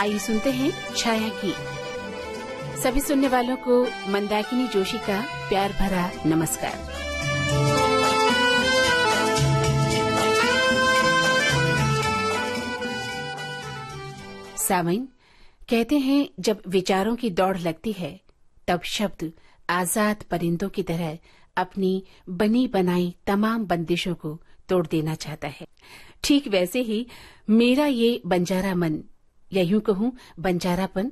आइए सुनते हैं छाया की। सभी सुनने वालों को मंदाकिनी जोशी का प्यार भरा नमस्कार। सावन, कहते हैं जब विचारों की दौड़ लगती है तब शब्द आजाद परिंदों की तरह अपनी बनी बनाई तमाम बंदिशों को तोड़ देना चाहता है। ठीक वैसे ही मेरा ये बंजारा मन, या यूं कहूं बंजारापन,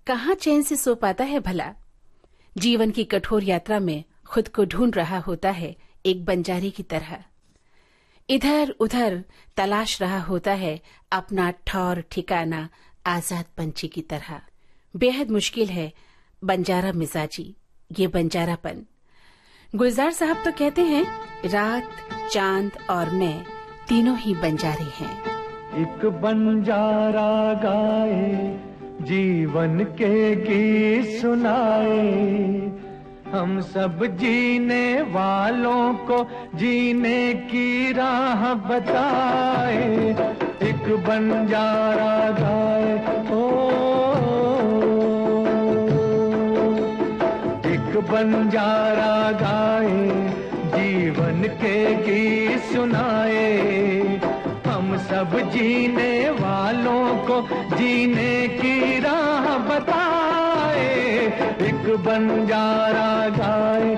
कहाँ चैन से सो पाता है भला। जीवन की कठोर यात्रा में खुद को ढूंढ रहा होता है एक बंजारे की तरह। इधर उधर तलाश रहा होता है अपना ठौर ठिकाना आजाद पंछी की तरह। बेहद मुश्किल है बंजारा मिजाजी, ये बंजारापन। गुलजार साहब तो कहते हैं रात, चांद और मैं तीनों ही बंजारे हैं। एक बंजारा गाए, जीवन के गीत सुनाए, हम सब जीने वालों को जीने की राह बताए। एक बंजारा गाए, एक बंजारा गाए, जीवन के गीत सुनाए, हम सब जीने वालों को जीने की राह बताए। एक बंजारा गाए,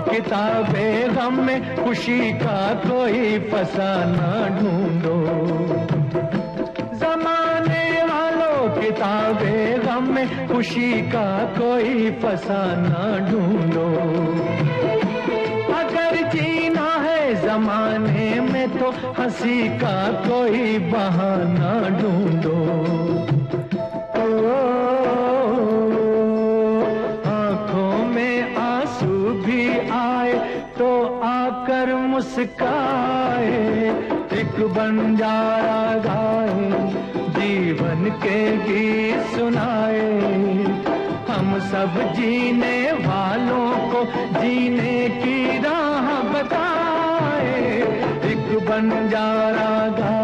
किताबें गम में खुशी का कोई फसाना ढूंढो। जमाने वालों किताबें गम में खुशी का कोई फसाना ढूंढो। अगर जीना है जमाने में तो हंसी का कोई बहाना ढूंढो। तो आकर मुस्काए, एक बंजारा गाए, जीवन के गीत सुनाए, हम सब जीने वालों को जीने की राह बताए। एक बंजारा गाए,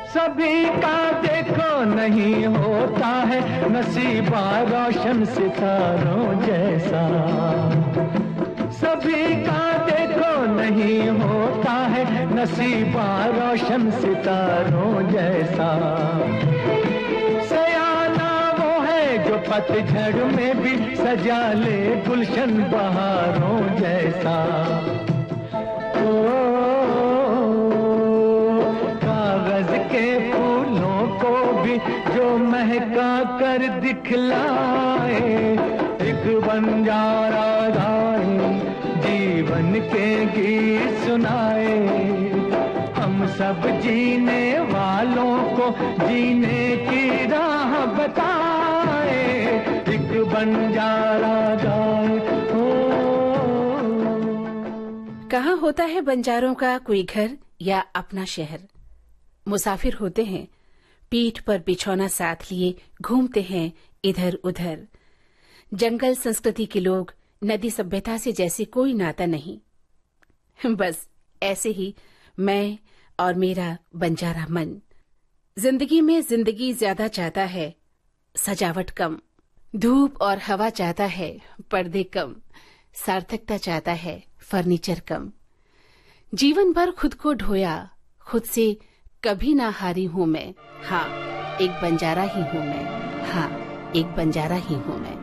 सभी का देखो नहीं होता है नसीबा रोशन सितारों जैसा। सभी का देखो नहीं होता है नसीबा रोशन सितारों जैसा। सयाना वो है जो पतझड़ में भी सजा ले गुलशन बहारों जैसा। जो महका कर दिखलाए, एक बंजारा गाए, जीवन के गीत सुनाए, हम सब जीने वालों को जीने की राह बताए। एक बंजारा गाए, कहाँ होता है बंजारों का कोई घर या अपना शहर। मुसाफिर होते हैं, पीठ पर बिछौना साथ लिए घूमते हैं इधर उधर। जंगल संस्कृति के लोग, नदी सभ्यता से जैसे कोई नाता नहीं। बस ऐसे ही मैं और मेरा बंजारा मन। जिंदगी में जिंदगी ज्यादा चाहता है, सजावट कम। धूप और हवा चाहता है, पर्दे कम। सार्थकता चाहता है, फर्नीचर कम। जीवन भर खुद को ढोया, खुद से कभी ना हारी हूँ मैं। हाँ, एक बंजारा ही हूँ मैं। हाँ, एक बंजारा ही हूँ मैं।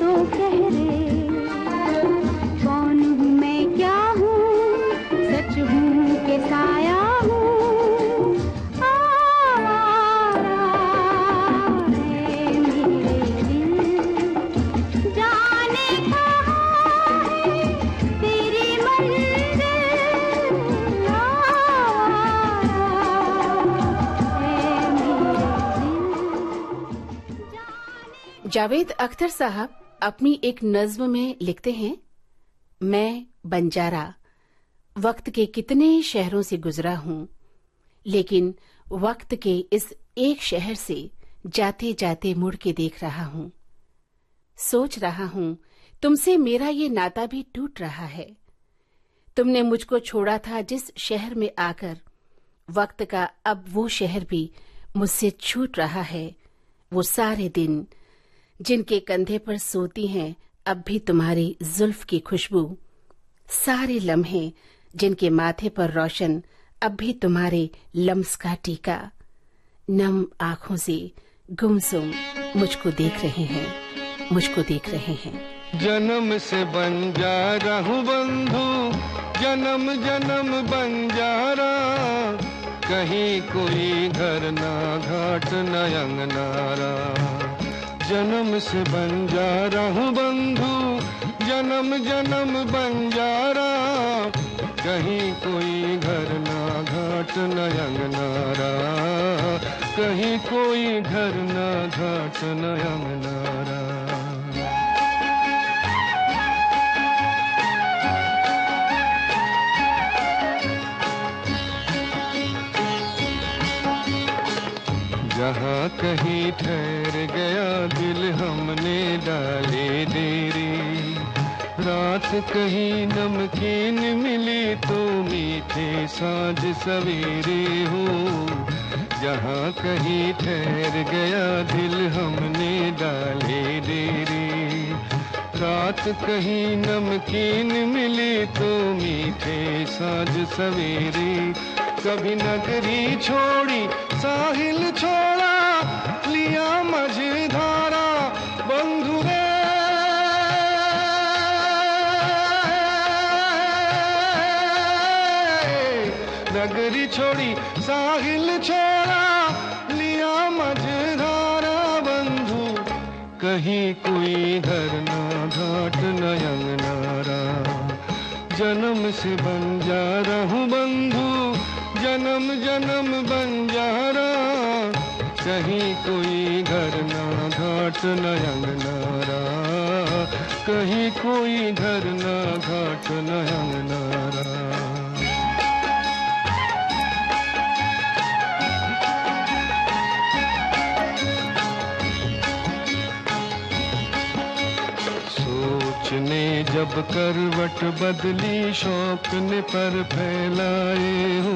तो कह रे, कौन हूँ मैं, क्या हूँ, सच हूँ के साया हूँ, आवारा है मेरे दिल, जाने कहाँ है तेरी मंजिल, जावेद अख्तर साहब अपनी एक नज्म में लिखते हैं, मैं बंजारा वक्त के कितने शहरों से गुजरा हूँ, लेकिन वक्त के इस एक शहर से जाते जाते मुड़ के देख रहा हूँ। सोच रहा हूँ तुमसे मेरा ये नाता भी टूट रहा है। तुमने मुझको छोड़ा था जिस शहर में आकर, वक्त का अब वो शहर भी मुझसे छूट रहा है। वो सारे दिन जिनके कंधे पर सोती हैं अब भी तुम्हारी जुल्फ की खुशबू, सारे लम्हे जिनके माथे पर रोशन अब भी तुम्हारे लम्स का टीका, नम आंखों से गुमसुम मुझको देख रहे हैं, मुझको देख रहे हैं। जन्म से बंजारा हूँ बंधु, जन्म जन्म बंजारा, कहीं कोई घर ना घाट न अंगनारा। जन्म से बंजारा हूँ बंधु, जन्म जन्म बंजारा, कहीं कोई घर ना घाट न अंगनारा, कहीं कोई घर ना घाट न अंगनारा। जहाँ कहीं ठहर गया दिल हमने डाले डेरे, रात कहीं नमकीन मिली तो मीठे साँझ सवेरे हो। जहाँ कहीं ठहर गया दिल हमने डाले डेरे, रात कहीं नमकीन मिली तो मीठे साँझ सवेरे। कभी नगरी छोड़ी साहिल छोड़ा, लिया मझधारा बंधु रे। नगरी छोड़ी साहिल छोड़ा, लिया मझधारा बंधु, कहीं कोई घर ना घाट न अंगनारा। जन्म से बंजारा हूँ बंधु, जन्म जन्म बंजारा, कहीं कोई घर ना घाट न अंगनारा, कहीं कोई घर ना घाट न अंगनारा। सोचने जब करवट बदली शौक ने पर फैलाए हो,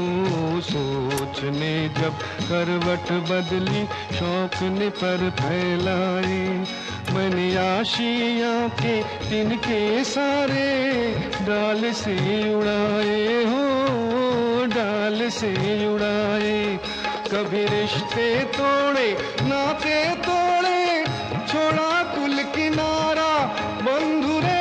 सोचने जब करवट बदली शौक ने पर फैलाए। मैंने आशियाँ के तिनके सारे डाल से उड़ाए हो, डाल से उड़ाए। कभी रिश्ते तोड़े नाते तोड़े, छोड़ा कुल किनारा बंधु रे।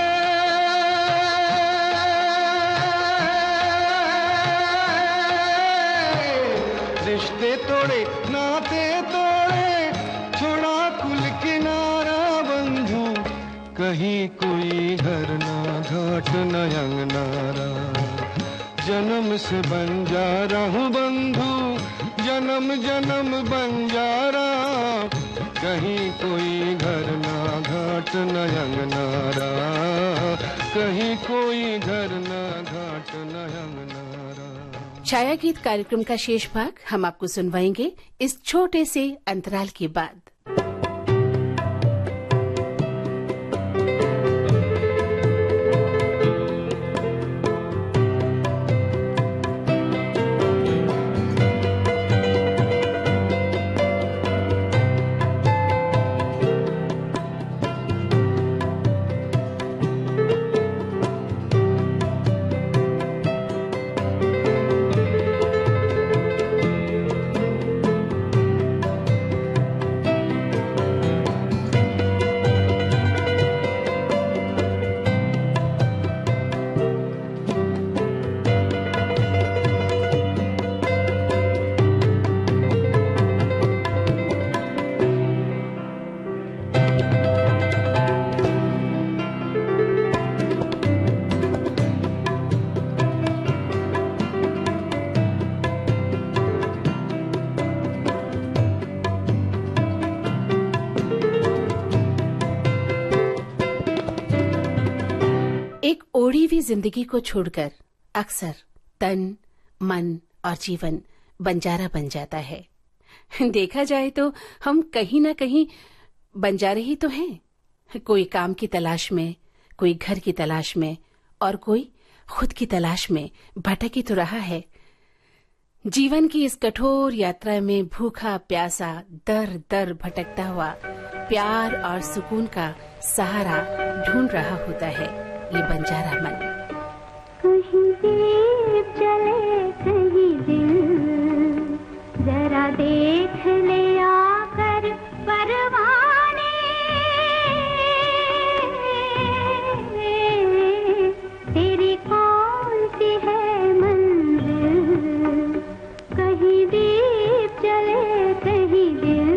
रिश्ते तोड़े नाते तोड़े, छोड़ा कुल किनारा बंधु, कहीं कोई घर ना घाट न अंगनारा। जन्म से बंजारा हूँ बंधु, जन्म जन्म बंजारा, कहीं कोई घर ना घाट न अंगनारा, कहीं कोई घर ना घाट न अंगनारा। छाया गीत कार्यक्रम का शेष भाग हम आपको सुनवाएंगे इस छोटे से अंतराल के बाद। हुई जिंदगी को छोड़कर अक्सर तन, मन और जीवन बंजारा बन जाता है। देखा जाए तो हम कहीं ना कहीं बंजारे ही तो हैं। कोई काम की तलाश में, कोई घर की तलाश में और कोई खुद की तलाश में भटक ही तो रहा है। जीवन की इस कठोर यात्रा में भूखा प्यासा दर दर भटकता हुआ प्यार और सुकून का सहारा ढूंढ रहा होता है ये बंजारा मन। कहीं दीप जले कहीं दिल, जरा देख ले आकर परवाने, तेरी कौन सी है मंजिल, कहीं दीप जले कहीं दिल।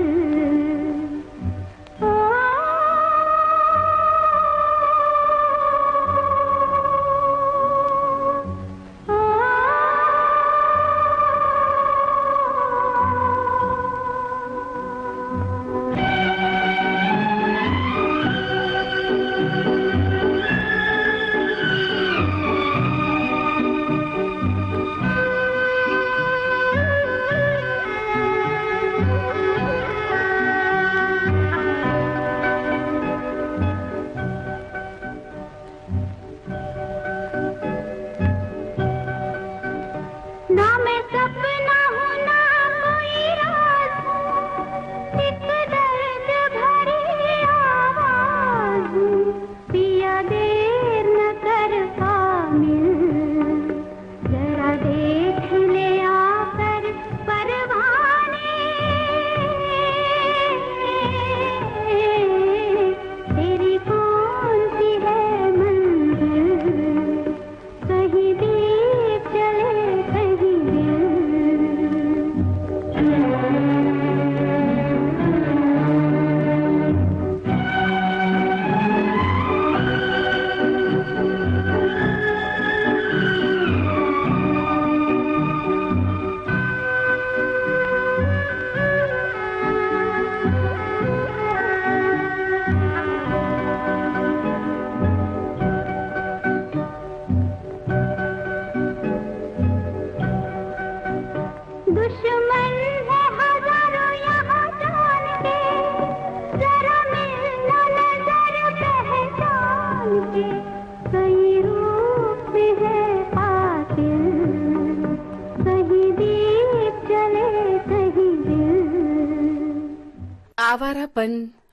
आवारापन,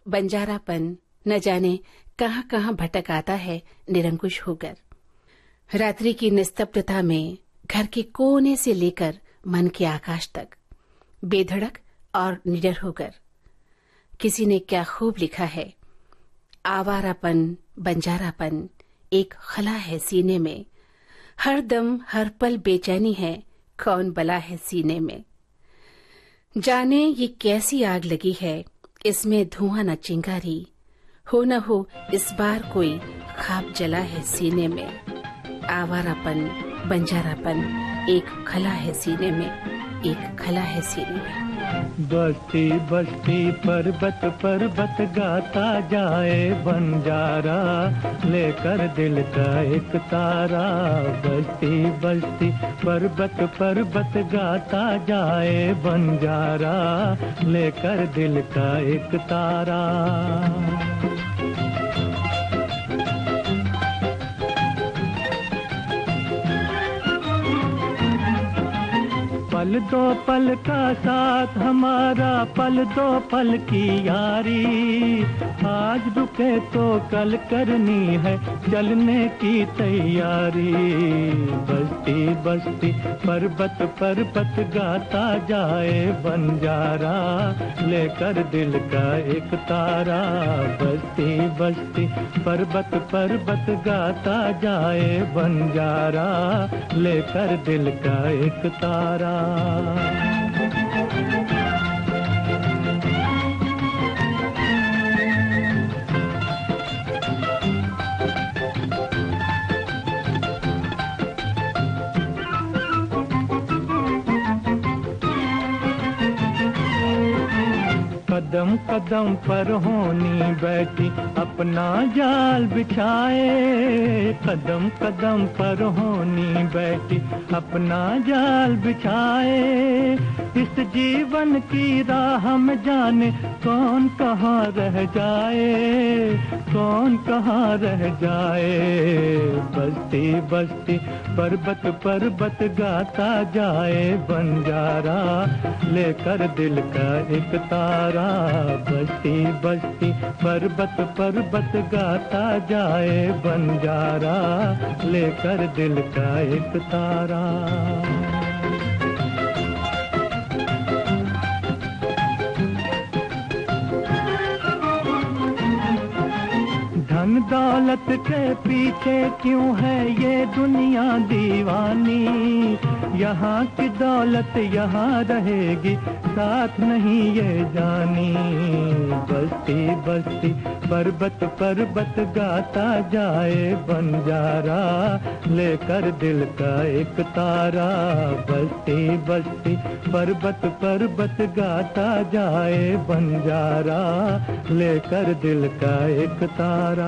बंजारापन न जाने कहां कहां भटक आता है निरंकुश होकर। रात्रि की निस्तब्धता में घर के कोने से लेकर मन के आकाश तक बेधड़क और निडर होकर। किसी ने क्या खूब लिखा है, आवारापन बंजारापन एक खला है सीने में, हर दम हर पल बेचैनी है, कौन बला है सीने में। जाने ये कैसी आग लगी है, इसमें धुआं न चिंगारी, हो न हो इस बार कोई खाब जला है सीने में। आवारापन बंजारापन एक खला है सीने में, एक खला है सीने में। बस्ती बस्ती पर्वत पर्वत गाता जाए बंजारा, लेकर दिल का एक तारा। बस्ती बस्ती पर्वत पर्वत गाता जाए बंजारा, लेकर दिल का एक तारा। पल दो पल का साथ हमारा, पल दो पल की यारी, आज रुके तो कल करनी है चलने की तैयारी। बस्ती बस्ती पर्वत पर्वत गाता जाए बंजारा, लेकर दिल का एक तारा। बस्ती बस्ती पर्वत पर्वत गाता जाए बंजारा, लेकर दिल का एक तारा। कदम कदम पर होनी बैठी अपना जाल बिछाए, कदम कदम पर होनी बैठी अपना जाल बिछाए। इस जीवन की राह में जाने कौन कहाँ रह जाए, कौन कहाँ रह जाए। बस्ती बस्ती पर्वत पर्वत गाता जाए बंजारा, लेकर दिल का एक तारा। बस्ती बस्ती पर्वत पर्वत गाता जाए बंजारा, लेकर दिल का एक तारा। धन दौलत के पीछे क्यों है ये दुनिया दीवानी, यहाँ की दौलत यहाँ रहेगी साथ नहीं ये जानी। बस्ती बस्ती पर्वत पर्वत गाता जाए बंजारा, लेकर दिल का एक तारा। बस्ती बस्ती पर्वत पर्वत गाता जाए बंजारा, लेकर दिल का एक तारा।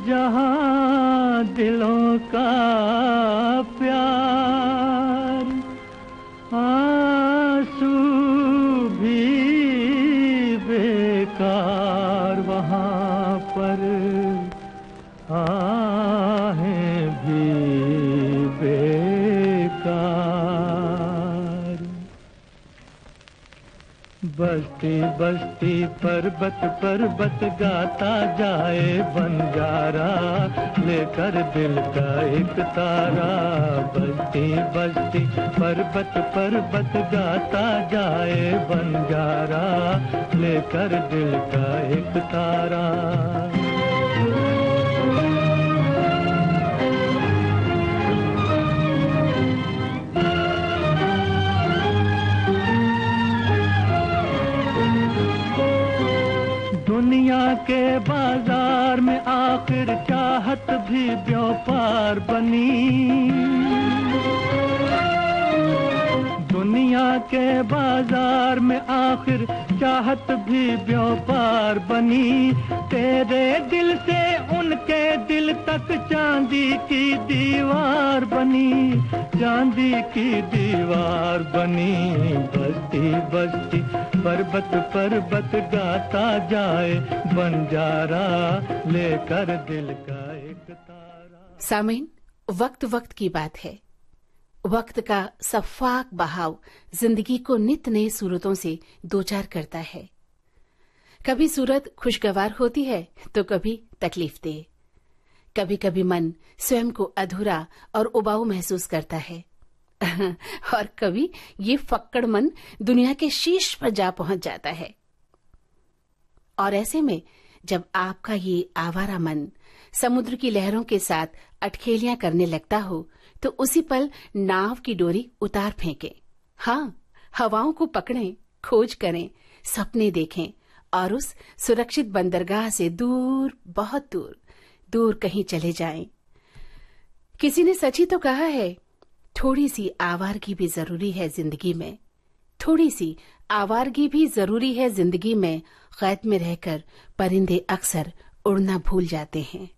जहाँ दिलों का प्यार, आंसू भी बेकार वहाँ पर, आहें भी बेकार। बस्ती बस्ती पर्वत पर्वत गाता जाए बंजारा, लेकर दिल का एक तारा। बस्ती बस्ती पर्वत पर्वत गाता जाए बंजारा, लेकर दिल का एक तारा। दुनिया के बाजार में आखिर चाहत भी व्यापार बनी, दुनिया के बाजार में आखिर चाहत भी व्यापार बनी। तेरे दिल से उनके दिल तक चांदी की दीवार बनी, चांदी की दीवार बनी। बस्ती बस्ती पर्वत पर्वत गाता जाए बंजारा, लेकर दिल का एक तारा। सामीन, वक्त वक्त की बात है। वक्त का सफाक बहाव जिंदगी को नित नई सूरतों से दो चार करता है। कभी सूरत खुशगवार होती है तो कभी तकलीफ दे। कभी कभी मन स्वयं को अधूरा और उबाऊ महसूस करता है और कभी ये फक्कड़ मन दुनिया के शीर्ष पर जा पहुंच जाता है। और ऐसे में जब आपका ये आवारा मन समुद्र की लहरों के साथ अटखेलियां करने लगता हो, तो उसी पल नाव की डोरी उतार फेंके। हाँ, हवाओं को पकड़ें, खोज करें, सपने देखें और उस सुरक्षित बंदरगाह से दूर, बहुत दूर, दूर कहीं चले जाएं। किसी ने सच ही तो कहा है, थोड़ी सी आवारगी भी जरूरी है जिंदगी में, थोड़ी सी आवारगी भी जरूरी है जिंदगी में। कैद में रहकर परिंदे अक्सर उड़ना भूल जाते हैं।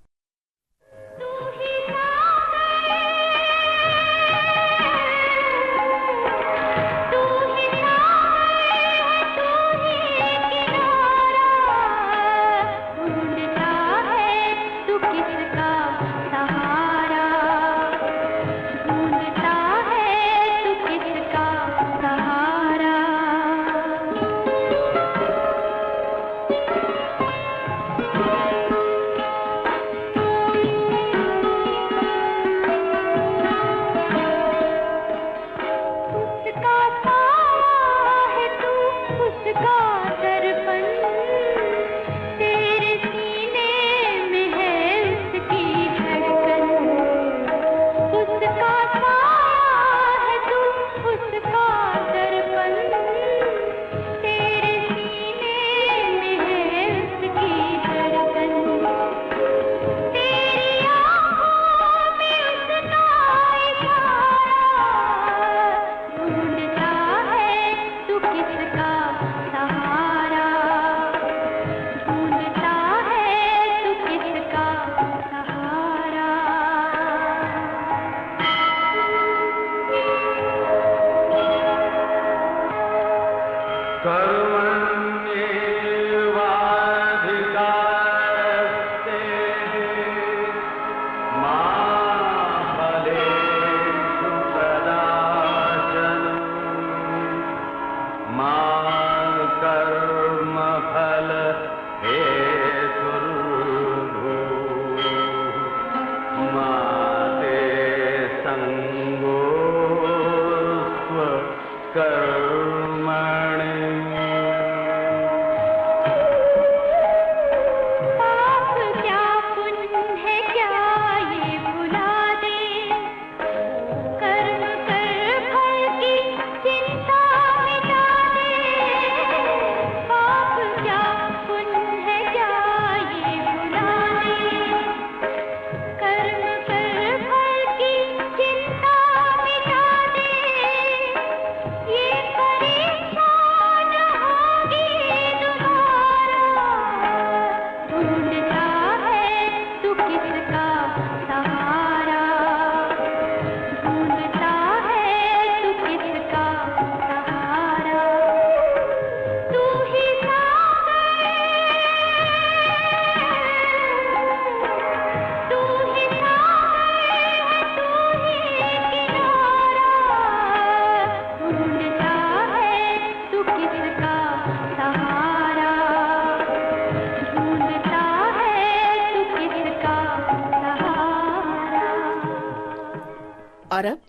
और अब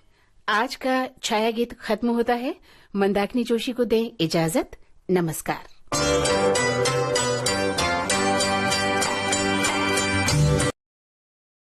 आज का छाया गीत खत्म होता है। मंदाकिनी जोशी को दें इजाजत। नमस्कार।